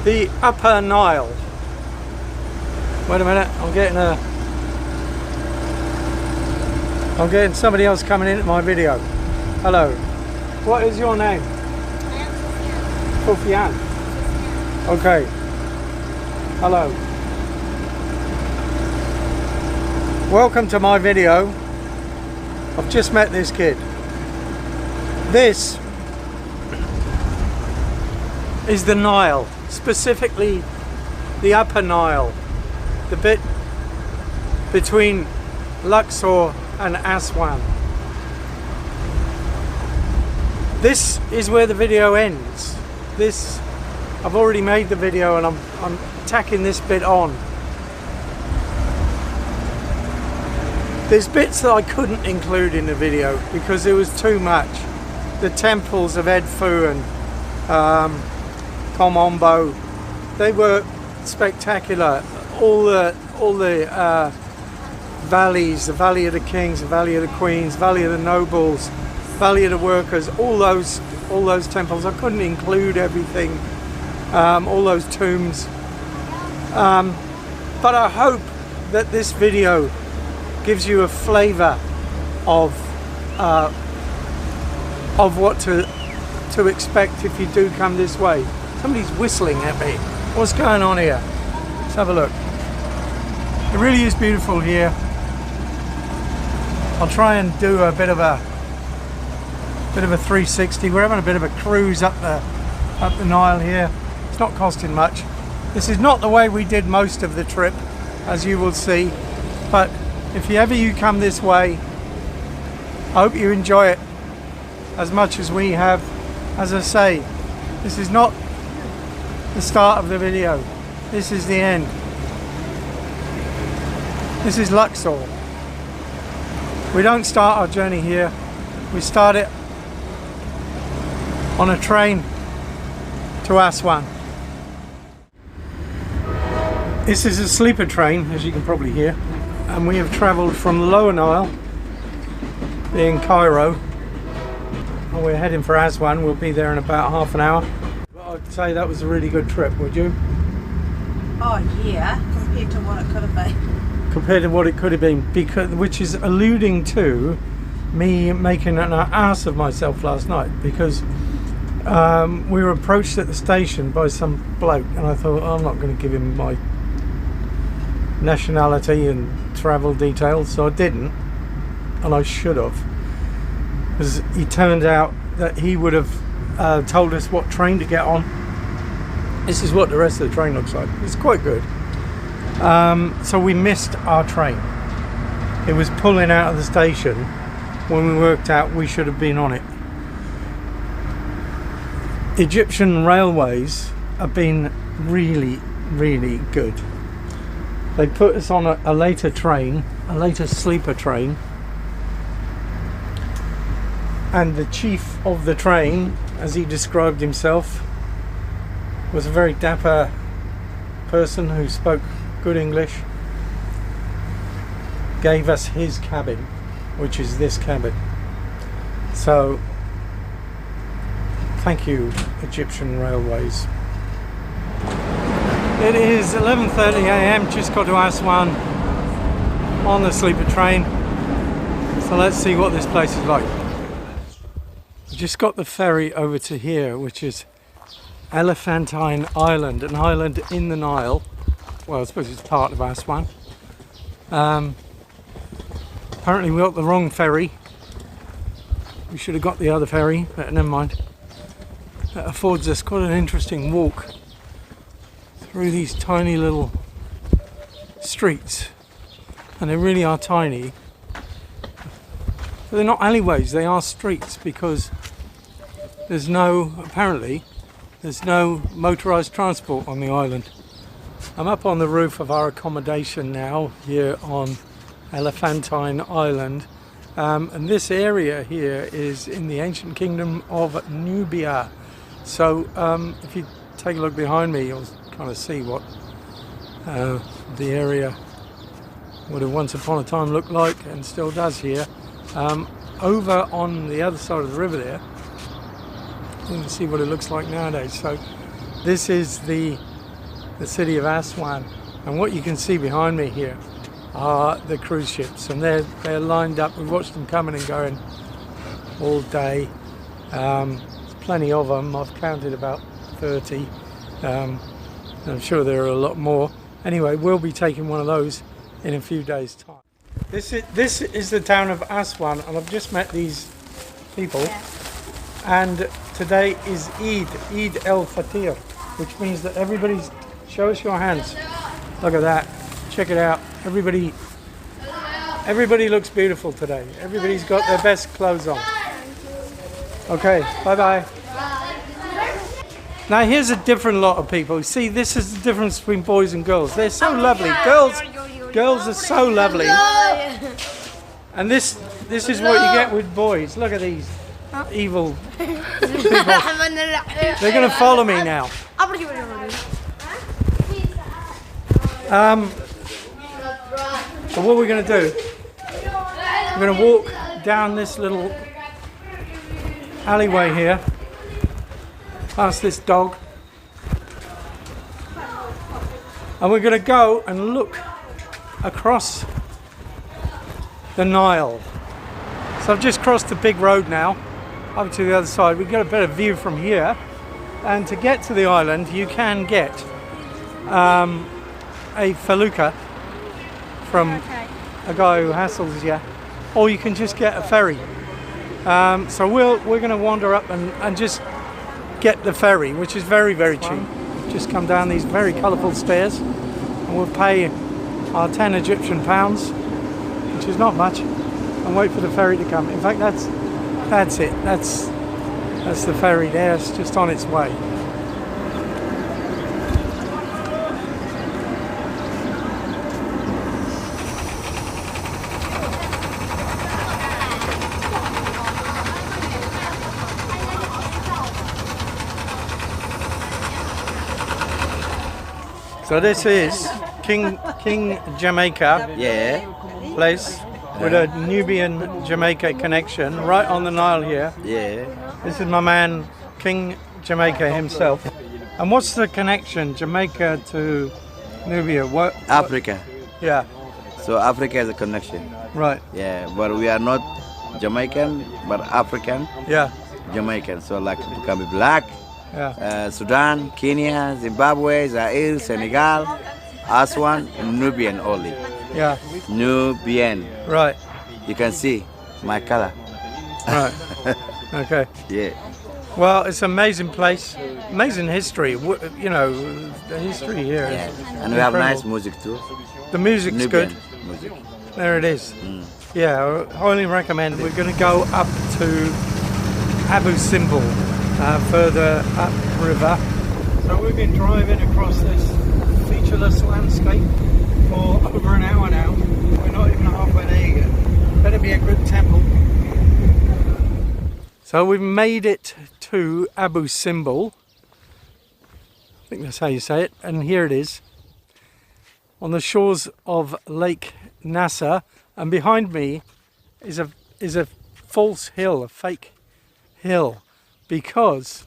the Upper Nile. Wait a minute, I'm getting somebody else coming into my video. Hello. What is your name? Fufian. Okay. Hello. Welcome to my video. I've just met this kid. This is the Nile, specifically the Upper Nile, the bit between Luxor and Aswan. This is where the video ends. I've already made the video and I'm tacking this bit on. There's bits that I couldn't include in the video because it was too much. The temples of Edfu and Komombo, they were spectacular. All the valleys, the Valley of the Kings, the Valley of the Queens, Valley of the Nobles, Valley of the Workers, all those temples. I couldn't include everything, all those tombs. But I hope that this video gives you a flavour of what to expect if you do come this way. Somebody's whistling at me. What's going on here? Let's have a look. It really is beautiful here. I'll try and do a bit of a 360. We're having a bit of a cruise up the Nile here. It's not costing much. This is not the way we did most of the trip, as you will see, but if you come this way, I hope you enjoy it as much as we have. As I say, this is not the start of the video. This is the end. This is Luxor. We don't start our journey here. We start it on a train to Aswan. This is a sleeper train, as you can probably hear, and we have travelled from the Lower Nile, being Cairo, and we're heading for Aswan. We'll be there in about half an hour. I'd say that was a really good trip, would you? Oh yeah, compared to what it could have been. Compared to what it could have been, which is alluding to me making an ass of myself last night, because we were approached at the station by some bloke, and I thought, I'm not going to give him my nationality and travel details, so I didn't, and I should have, because he turned out that he would have told us what train to get on. This is what the rest of the train looks like. It's quite good. So we missed our train. It was pulling out of the station when we worked out we should have been on it. Egyptian railways have been really, really good. They put us on a later train, a later sleeper train, and the chief of the train, as he described himself, was a very dapper person who spoke good English. Gave us his cabin, which is this cabin. So thank you, Egyptian Railways. It is 11:30 AM, just got to Aswan on the sleeper train. So let's see what this place is like. Just got the ferry over to here, which is Elephantine Island, an island in the Nile. Well, I suppose it's part of Aswan. Apparently we got the wrong ferry. We should have got the other ferry, but never mind. That affords us quite an interesting walk through these tiny little streets, and they really are tiny. But they're not alleyways, they are streets, because apparently there's no motorised transport on the island. I'm up on the roof of our accommodation now here on Elephantine Island, and this area here is in the ancient kingdom of Nubia. So if you take a look behind me, you'll kind of see what the area would have once upon a time looked like, and still does here. Over on the other side of the river there, you can see what it looks like nowadays. So this is the the city of Aswan. And what you can see behind me here are the cruise ships, and they're lined up. We've watched them coming and going all day. There's plenty of them. I've counted about 30. I'm sure there are a lot more. Anyway, we'll be taking one of those in a few days' time. This is the town of Aswan, and I've just met these people. Yeah. And today is Eid el-Fatir, which means that everybody's... Show us your hands. Look at that. Check it out. Everybody looks beautiful today. Everybody's got their best clothes on. Okay, bye-bye. Now here's a different lot of people. See, this is the difference between boys and girls. They're so lovely. Girls are so lovely. And this is what you get with boys. Look at these evil people. They're going to follow me now. So what we're going to do, we're going to walk down this little alleyway here, past this dog, and we're going to go and look across the Nile. So I've just crossed the big road now up to the other side. We've got a better view from here, and to get to the island you can get a felucca from a guy who hassles you, or you can just get a ferry. So we're going to wander up and just get the ferry, which is very, very cheap. Just come down these very colourful stairs, and we'll pay our 10 Egyptian pounds, which is not much, and wait for the ferry to come. In fact, that's it. That's the ferry there. It's just on its way. So this is King Jamaica place with a Nubian Jamaica connection right on the Nile here. Yeah. This is my man King Jamaica himself. And what's the connection, Jamaica to Nubia? What? Africa. Yeah. So Africa is a connection. Right. Yeah, but we are not Jamaican, but African. Yeah. Jamaican. So like to become black. Yeah. Sudan, Kenya, Zimbabwe, Zaire, Senegal, Aswan, Nubian only. Yeah. Nubian. Right. You can see my color. Right. Okay. Yeah. Well, it's an amazing place, amazing history. You know, the history here is And we have incredible. nice music too. The music's Nubian good. music. There it is. Yeah, I highly recommend it. We're going to go up to Abu Simbel, further upriver. So we've been driving across this featureless landscape for over an hour now. We're not even halfway there yet. Better be a good temple. So we've made it to Abu Simbel. I think that's how you say it. And here it is, on the shores of Lake Nasser. And behind me is a false hill, a fake hill, because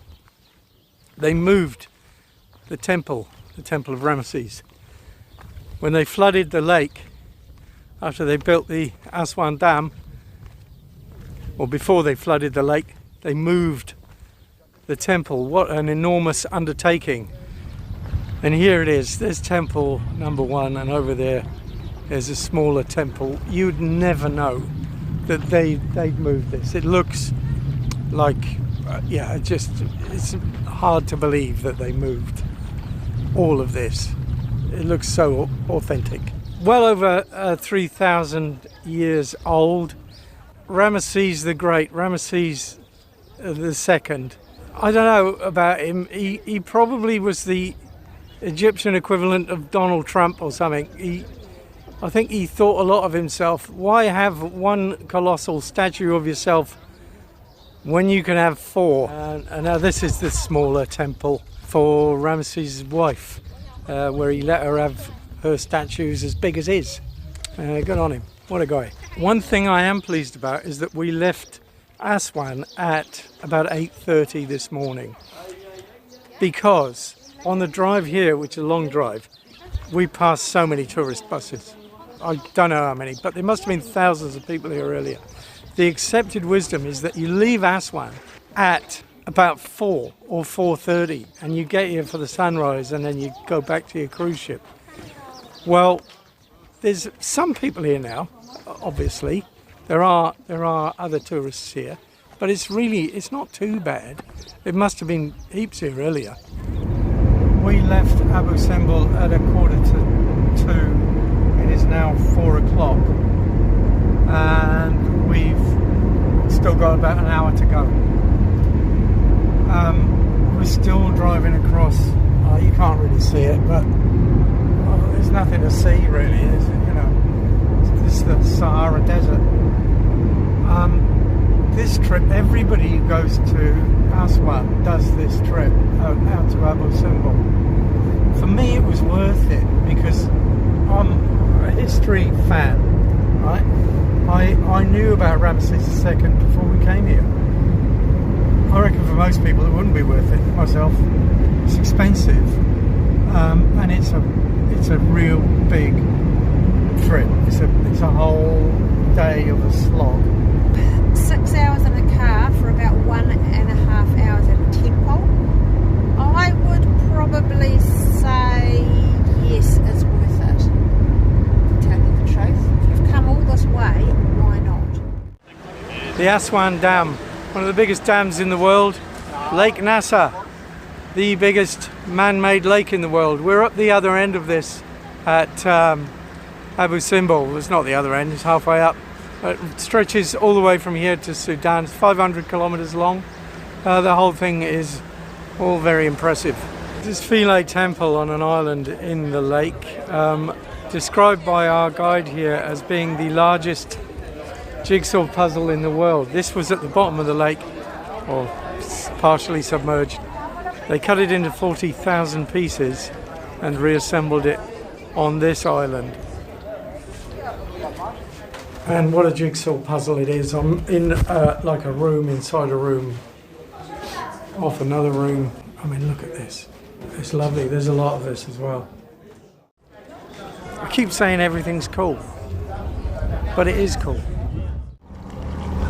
they moved the temple of Ramesses. When they flooded the lake, after they built the Aswan Dam, or before they flooded the lake, they moved the temple. What an enormous undertaking. And here it is, there's temple number one, and over there's a smaller temple. You'd never know that they'd moved this. It looks like, it's hard to believe that they moved all of this. It looks so authentic. Well over 3,000 years old. Ramesses the Great, Ramesses the Second. I don't know about him. He probably was the Egyptian equivalent of Donald Trump or something. I think he thought a lot of himself. Why have one colossal statue of yourself when you can have four? And now this is the smaller temple for Ramesses' wife, where he let her have her statues as big as his. Good on him. What a guy. One thing I am pleased about is that we left Aswan at about 8:30 this morning, because On the drive here, which is a long drive, we passed so many tourist buses. I don't know how many, but there must have been thousands of people here earlier. The accepted wisdom is that you leave Aswan at about 4 or 4:30 and you get here for the sunrise and then you go back to your cruise ship. Well, there's some people here now, obviously. There are other tourists here, but it's not too bad. It must have been heaps here earlier. We left Abu Simbel at 1:45. It is now 4 o'clock and we've still got about an hour to go. We're still driving across. You can't really see it, but there's nothing to see really. This is the Sahara Desert. This trip, everybody who goes to Aswan does this trip out to Abu Simbel. For me, it was worth it because I'm a history fan, right? I knew about Ramses II before we came here. I reckon for most people it wouldn't be worth it. Myself, it's expensive, and it's a real big trip. It's a whole day of a slog. 6 hours in a car for about 1.5 hours at a temple. I would probably say yes, it's worth it. To tell you the truth, if you've come all this way, why not? The Aswan Dam, one of the biggest dams in the world. Lake Nasser, the biggest man-made lake in the world. We're up the other end of this at Abu Simbel. It's not the other end, it's halfway up. It stretches all the way from here to Sudan. It's 500 kilometers long. The whole thing is all very impressive. This Philae temple on an island in the lake, described by our guide here as being the largest jigsaw puzzle in the world. This was at the bottom of the lake, or partially submerged. They cut it into 40,000 pieces and reassembled it on this island. And what a jigsaw puzzle it is. I'm in like a room inside a room, off another room. I mean, look at this. It's lovely. There's a lot of this as well. I keep saying everything's cool, but it is cool.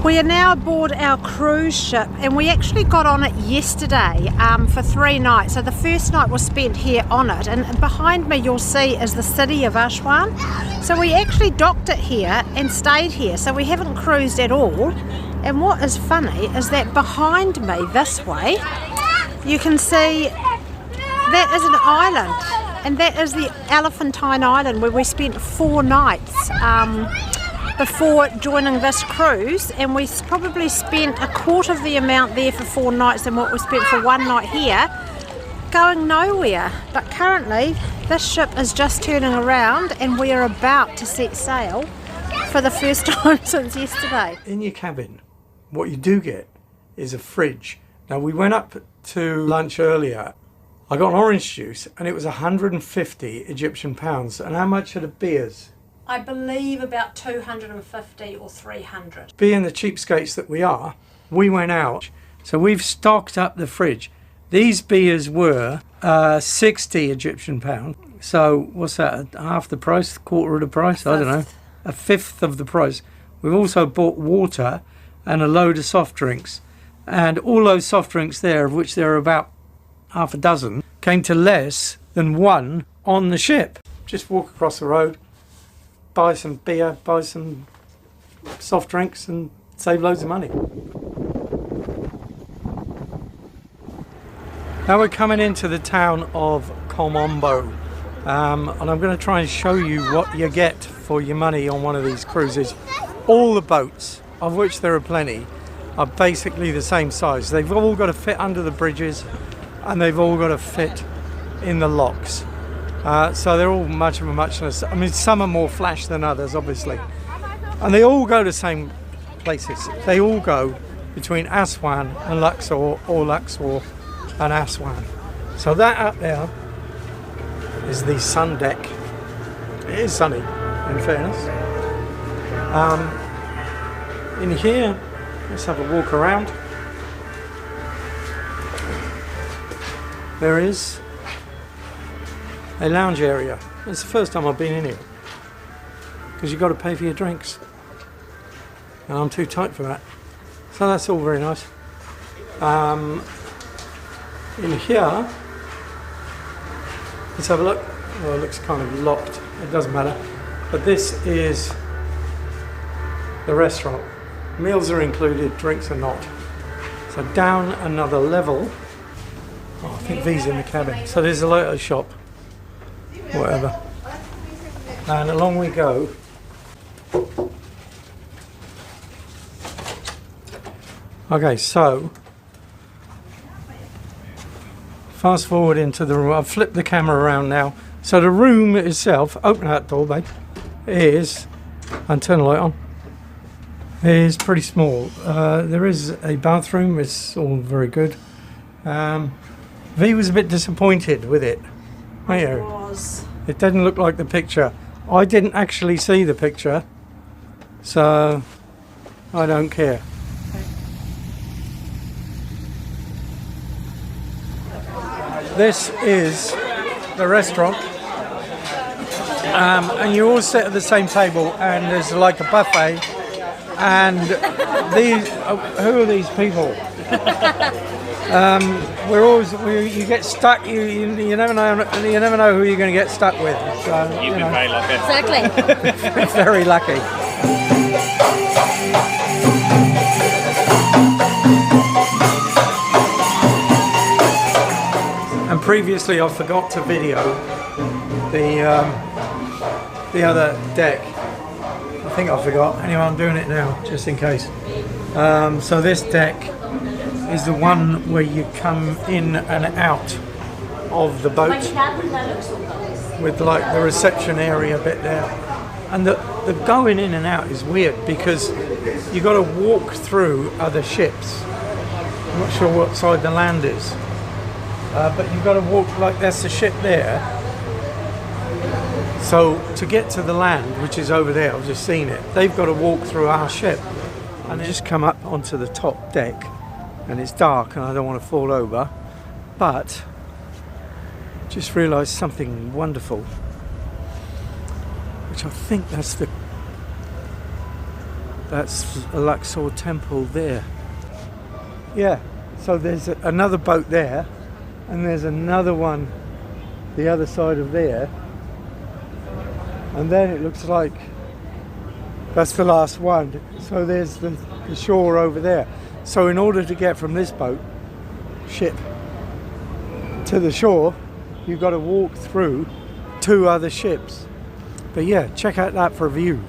We are now aboard our cruise ship and we actually got on it yesterday for 3 nights. So the first night was spent here on it, and behind me you'll see is the city of Aswan. So we actually docked it here and stayed here, so we haven't cruised at all. And what is funny is that behind me this way you can see that is an island, and that is the Elephantine Island where we spent 4 nights before joining this cruise, and we probably spent a quarter of the amount there for 4 nights than what we spent for 1 night here, going nowhere. But currently this ship is just turning around and we are about to set sail for the first time since yesterday. In your cabin, what you do get is a fridge. Now, we went up to lunch earlier. I got an orange juice and it was 150 Egyptian pounds. And how much are the beers? I believe about 250 or 300. Being the cheapskates that we are, we went out. So we've stocked up the fridge. These beers were 60 Egyptian pounds. So what's that, half the price, quarter of the price? I don't know. A fifth of the price. We've also bought water and a load of soft drinks. And all those soft drinks there, of which there are about half a dozen, came to less than 1 on the ship. Just walk across the road, buy some beer, buy some soft drinks and save loads of money. Now we're coming into the town of Komombo, and I'm going to try and show you what you get for your money on one of these cruises. All the boats, of which there are plenty, are basically the same size. They've all got to fit under the bridges and they've all got to fit in the locks. So they're all much of a muchness. I mean, some are more flash than others, obviously. And they all go to the same places. They all go between Aswan and Luxor, or Luxor and Aswan. So that up there is the sun deck. It is sunny, in fairness. In here, let's have a walk around. There is a lounge area. It's the first time I've been in here because you've got to pay for your drinks, and I'm too tight for that. So that's all very nice. In here, let's have a look. Oh, it looks kind of locked. It doesn't matter. But this is the restaurant. Meals are included, drinks are not. So down another level. Oh, I think V's in the cabin. So there's a lotus shop. Whatever. And along we go. Okay, so fast forward into the room. I've flipped the camera around now. So the room itself, open that door, babe, is, and turn the light on, is pretty small. There is a bathroom, it's all very good. V was a bit disappointed with it. It was. It didn't look like the picture. I didn't actually see the picture, so I don't care. This is the restaurant, and you all sit at the same table, and there's like a buffet. And these, who are these people? You get stuck. You never know who you're going to get stuck with. So, You've been very lucky. Exactly. Very lucky. And previously I forgot to video the other deck. I think I forgot. Anyway, I'm doing it now, just in case. So this deck is the one where you come in and out of the boat with like the reception area bit there. And the going in and out is weird because you got to walk through other ships. I'm not sure what side the land is. But you've got to walk, like that's the ship there. So to get to the land, which is over there, I've just seen it, they've got to walk through our ship. And I just come up onto the top deck, and it's dark and I don't want to fall over, but just realised something wonderful, which I think that's a Luxor temple there. Yeah, so there's another boat there, and there's another one the other side of there, and then it looks like that's the last one. So there's the shore over there. So in order to get from this ship to the shore, you've got to walk through two other ships. But yeah, check out that for a view.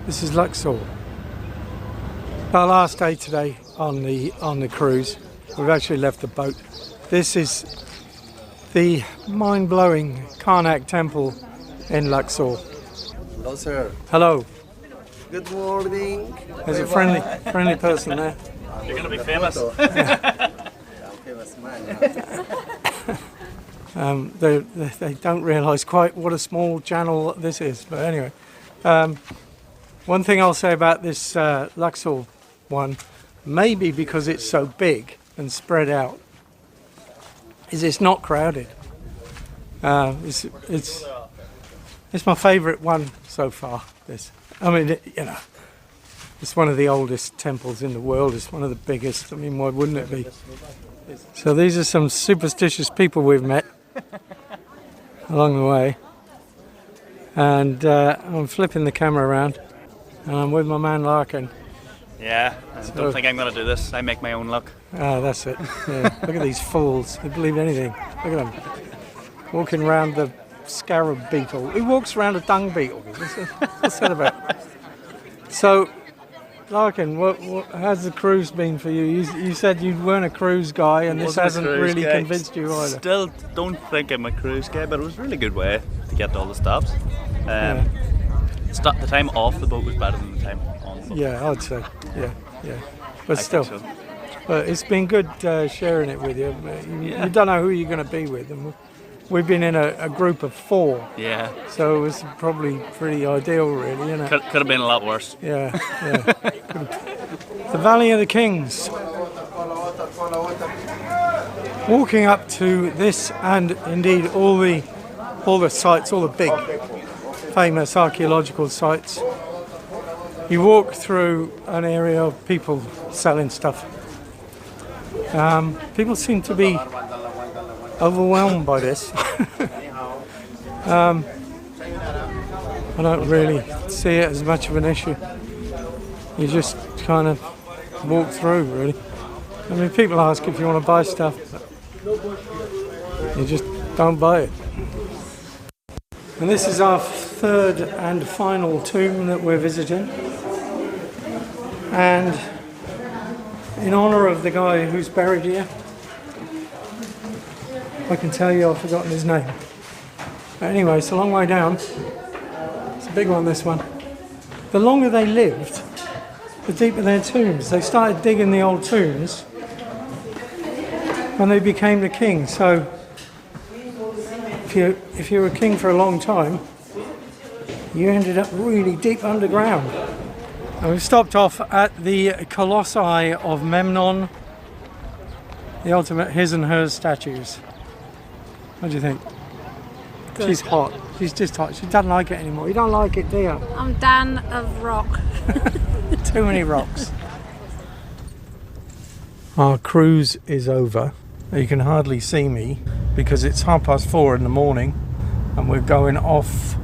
This is Luxor. Our last day today on the cruise. We've actually left the boat. This is the mind-blowing Karnak temple in Luxor. Hello, sir. Hello. Good morning. There's a friendly person there. You're going to be famous. Famous man. They don't realise quite what a small channel this is. But anyway, one thing I'll say about this Luxor one, maybe because it's so big and spread out, is it's not crowded. It's my favourite one so far. This, I mean, it's one of the oldest temples in the world. It's one of the biggest. I mean, why wouldn't it be? So these are some superstitious people we've met along the way, and I'm flipping the camera around, and I'm with my man Larkin. Yeah, I don't think I'm going to do this. I make my own luck. Ah, that's it. Yeah. Look at these fools. They believe anything. Look at them. Walking around the scarab beetle. Who walks around a dung beetle? What's that about? So, Larkin, how's the cruise been for you? You said you weren't a cruise guy, and this hasn't really convinced you either. Still don't think I'm a cruise guy, but it was a really good way to get to all the stops. The time off the boat was better than the time on the boat. Yeah, I'd say. Yeah. But I still. think so. But it's been good sharing it with you. You don't know who you're going to be with. And we've been in a group of 4. Yeah. So it was probably pretty ideal, really, isn't it? Could have been a lot worse. Yeah. The Valley of the Kings. Walking up to this, and indeed all the all the sites, all the big famous archaeological sites. You walk through an area of people selling stuff. People seem to be overwhelmed by this. I don't really see it as much of an issue. You just kind of walk through, really. I mean, people ask if you want to buy stuff, but you just don't buy it. And this is our third and final tomb that we're visiting. And in honour of the guy who's buried here, I can tell you I've forgotten his name. But anyway, it's a long way down. It's a big one, this one. The longer they lived, the deeper their tombs. They started digging the old tombs when they became the king. So if you were king for a long time, you ended up really deep underground. And we've stopped off at the Colossi of Memnon, the ultimate his and hers statues. What do you think? Good. She's hot. She's just hot. She doesn't like it anymore. You don't like it, do you? I'm done of rock. Too many rocks. Our cruise is over. You can hardly see me because it's 4:30 in the morning and we're going off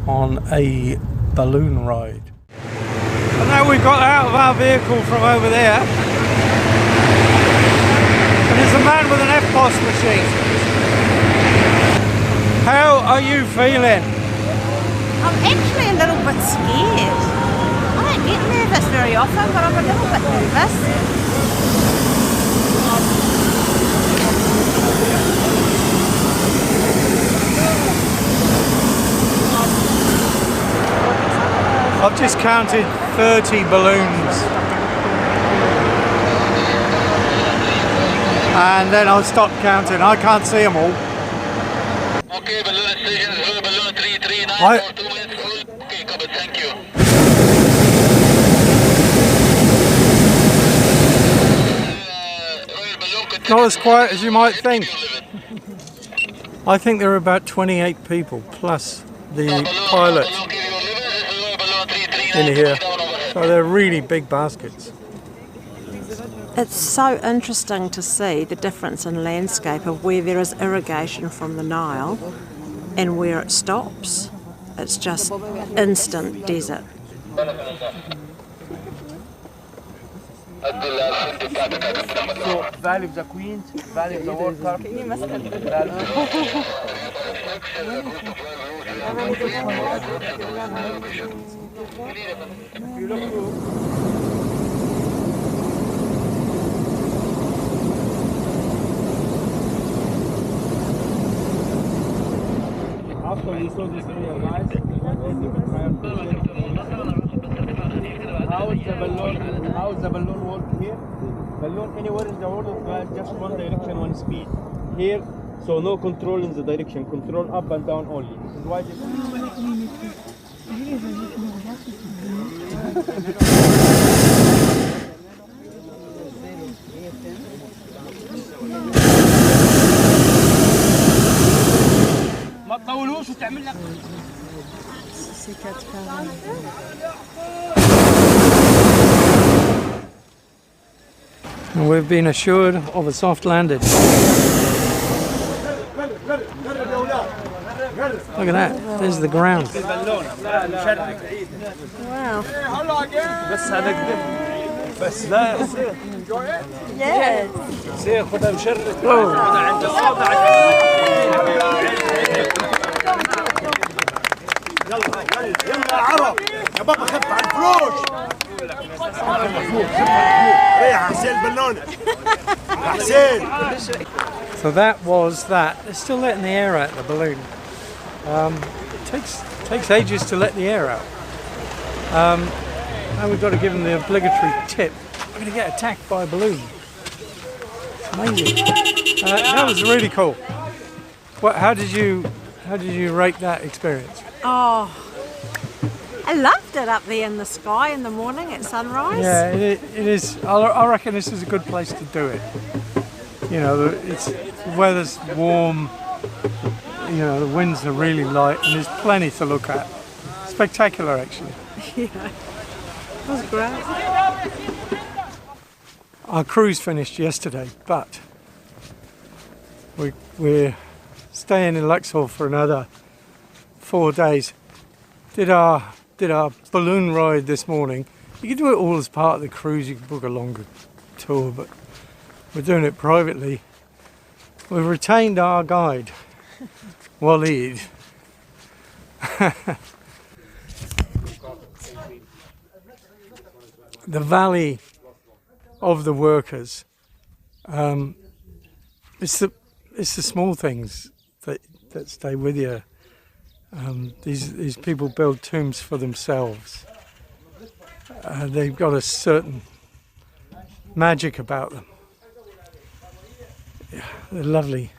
on a balloon ride. And now we've got out of our vehicle from over there and there's a man with an FPOS machine. How are you feeling? I'm actually a little bit scared. I don't get nervous very often, but I'm a little bit nervous. I've just counted 30 balloons. And then I'll stop counting. I can't see them all. Okay, balloon station, balloon 339 for 2 minutes. Okay, covered, thank you. Not as quiet as you might think. I think there are about 28 people plus the pilot in here. So they're really big baskets. It's so interesting to see the difference in landscape of where there is irrigation from the Nile and where it stops. It's just instant desert. So, Valley of the Queens, Valley of the World Cup. After we saw this area, guys, how is the balloon work here? Balloon anywhere in the world flies just one direction, one speed. Here, so no control in the direction, control up and down only. This is why this ما تطولوش وتعمل لك And we've been assured of a soft landing. Look at that, there's the ground. Wow. بس هنقدر بس لا يصير Yes. يصير خدها مشرف عند الصوت يلا عرب يا بابا خف على الفلوس يا حسين بالونه حسين. So that was that. They're still letting the air out of the balloon. It takes ages to let the air out. Now we've got to give them the obligatory tip. We're going to get attacked by a balloon. It's amazing. That was really cool. How did you rate that experience? Oh, I loved it up there in the sky in the morning at sunrise. Yeah, it is. I reckon this is a good place to do it. You know, the weather's warm. You know, the winds are really light and there's plenty to look at. Spectacular, actually. Yeah, that was great. Our cruise finished yesterday, but we're staying in Luxor for another 4 days. Did our balloon ride this morning. You can do it all as part of the cruise. You can book a longer tour, but we're doing it privately. We've retained our guide, Waleed. The Valley of the Workers. It's the small things that stay with you. These people build tombs for themselves. They've got a certain magic about them. Yeah, they're lovely.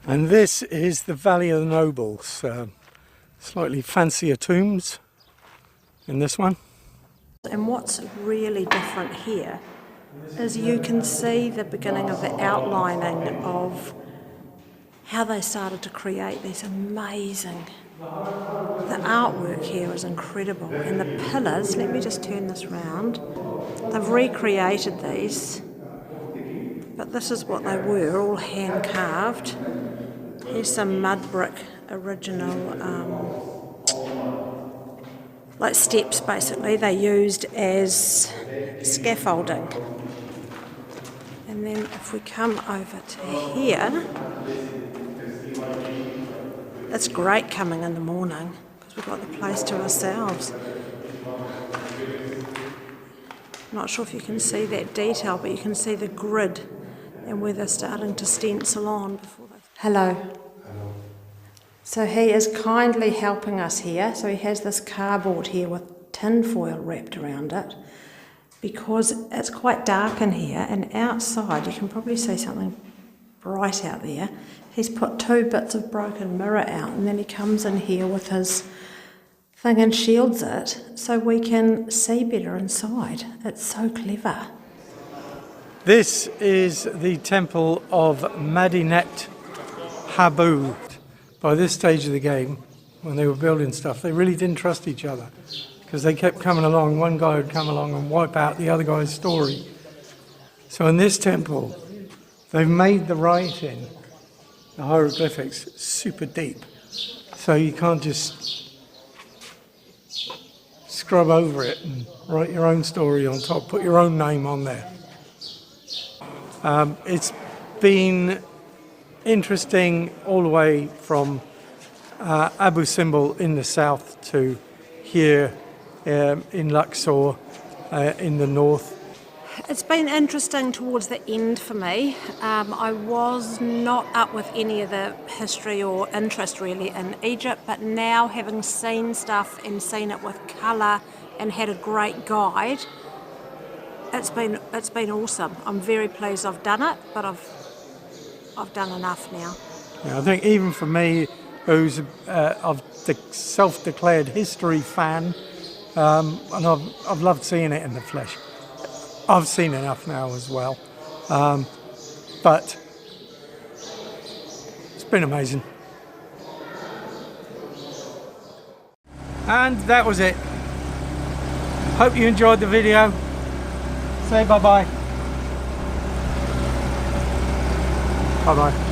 And this is the Valley of the Nobles. Slightly fancier tombs in this one. And what's really different here is you can see the beginning of the outlining of how they started to create these amazing. The artwork here is incredible, and the pillars, let me just turn this round, they've recreated these, but this is what they were, all hand carved. Here's some mud brick original like steps basically they used as scaffolding. And then if we come over to here, it's great coming in the morning because we've got the place to ourselves. Not sure if you can see that detail, but you can see the grid and where they're starting to stencil on before they... Hello. So he is kindly helping us here. So he has this cardboard here with tin foil wrapped around it because it's quite dark in here, and outside you can probably see something bright out there. He's put 2 bits of broken mirror out, and then he comes in here with his thing and shields it so we can see better inside. It's so clever. This is the temple of Medinet Habu. By this stage of the game, when they were building stuff, they really didn't trust each other because they kept coming along. One guy would come along and wipe out the other guy's story. So in this temple, they've made the writing, the hieroglyphics, super deep. So you can't just scrub over it and write your own story on top, put your own name on there. It's been interesting all the way from Abu Simbel in the south to here in Luxor in the north. It's been interesting towards the end for me. I was not up with any of the history or interest really in Egypt, but now having seen stuff and seen it with colour and had a great guide, it's been awesome. I'm very pleased I've done it, but I've done enough now. Yeah, I think even for me, who's of the self-declared history fan, and I've loved seeing it in the flesh. I've seen enough now as well, but it's been amazing. And that was it. Hope you enjoyed the video. Say bye-bye. Bye-bye.